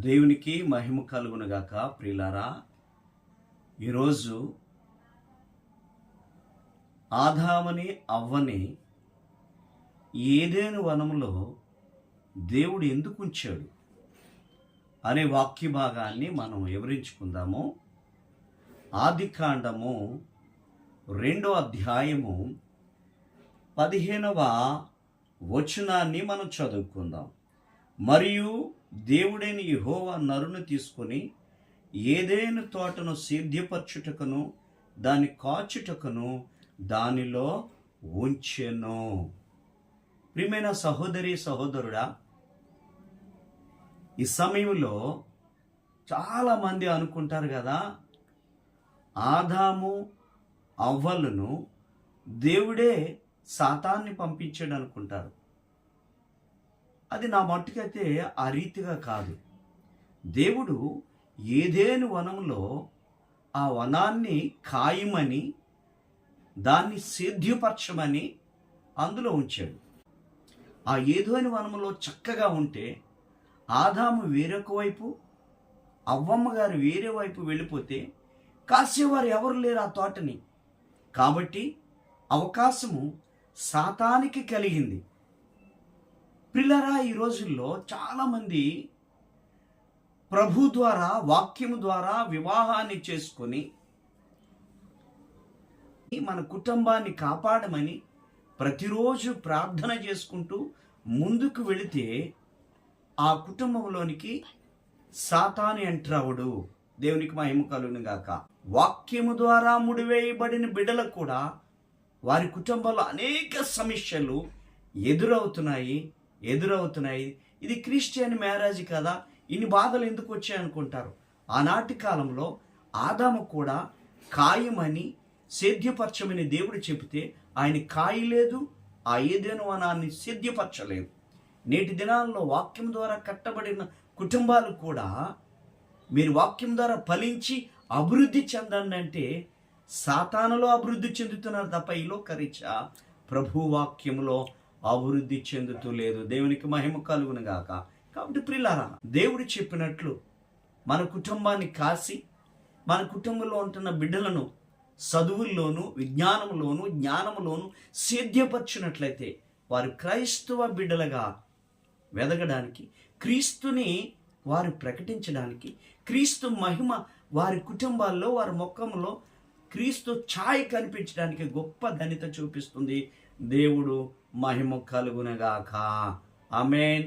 దేవునికి మహిమ కలుగునుగాక. ప్రియులారా, ఈరోజు ఆదాముని అవ్వని ఏదెను వనములో దేవుడు ఎందుకు ఉంచాడు అనే వాక్య భాగాన్ని మనం వివరించుకుందాము. ఆదికాండము 2వ అధ్యాయము 15వ వచనాన్ని మనం చదువుకుందాం. మరియు దేవుడైన యెహోవా నరుని తీసుకొని ఏదెను తోటను సిద్ధపరచుటకును దాని కాచుటకును దానిలో ఉంచెను. ప్రియమైన సహోదరి సహోదరుడా, ఈ సమయంలో చాలామంది అనుకుంటారు కదా, ఆదాము అవ్వలను దేవుడే సాతాన్ని పంపించాడు అనుకుంటారు. అది నా మట్టుకైతే ఆ రీతిగా కాదు. దేవుడు ఏదెను వనంలో ఆ వనాన్ని కాయమని దాన్ని సేద్యపరచమని అందులో ఉంచాడు. ఆ ఏదెను వనంలో చక్కగా ఉంటే ఆదాము వేరొక వైపు, అవ్వమ్మ గారు వేరే వైపు వెళ్ళిపోతే కాసేవారు ఎవరు లేరు ఆ తోటని. కాబట్టి అవకాశము సాతానికి కలిగింది. ప్రియులారా, ఈ రోజుల్లో చాలామంది ప్రభు ద్వారా, వాక్యము ద్వారా వివాహాన్ని చేసుకొని మన కుటుంబాన్ని కాపాడమని ప్రతిరోజు ప్రార్థన చేసుకుంటూ ముందుకు వెళితే ఆ కుటుంబంలోనికి సాతాను ఎంటర్ అవడు. దేవునికి మహిమ కలుగును గాక. వాక్యము ద్వారా ముడివేయబడిన బిడ్డలకు కూడా వారి కుటుంబంలో అనేక సమస్యలు ఎదురవుతున్నాయి. ఇది క్రిస్టియన్ మ్యారేజ్ కదా, ఇన్ని బాధలు ఎందుకు వచ్చాయనుకుంటారు. ఆనాటి కాలంలో ఆదాము కూడా కాయమని సేద్యపరచమని దేవుడు చెబితే ఆయన కాయలేదు, ఆ ఏదెను వనాన్ని సేద్యపరచలేదు. నేటి దినాల్లో వాక్యం ద్వారా కట్టబడిన కుటుంబాలు కూడా మీరు వాక్యం ద్వారా ఫలించి అభివృద్ధి చెందండి అంటే సాతానులో అభివృద్ధి చెందుతున్నారు తప్ప ఈ లోకరీత్యా ప్రభు వాక్యంలో అభివృద్ధి చెందుతూ లేదు. దేవునికి మహిమ కలుగును గాక. కాబట్టి ప్రియులారా, దేవుడు చెప్పినట్లు మన కుటుంబాన్ని కాసి మన కుటుంబంలో ఉంటున్న బిడ్డలను చదువుల్లోనూ విజ్ఞానంలోనూ జ్ఞానంలోనూ సేద్యపరిచినట్లయితే వారు క్రైస్తవ బిడ్డలుగా వెదగడానికి, క్రీస్తుని వారు ప్రకటించడానికి, క్రీస్తు మహిమ వారి కుటుంబాల్లో వారి ముఖంలో క్రీస్తు ఛాయ కనిపించడానికి గొప్ప ధన్యత చూపిస్తుంది. దేవుడు మహిమ కలుగునగాక. ఆమేన్.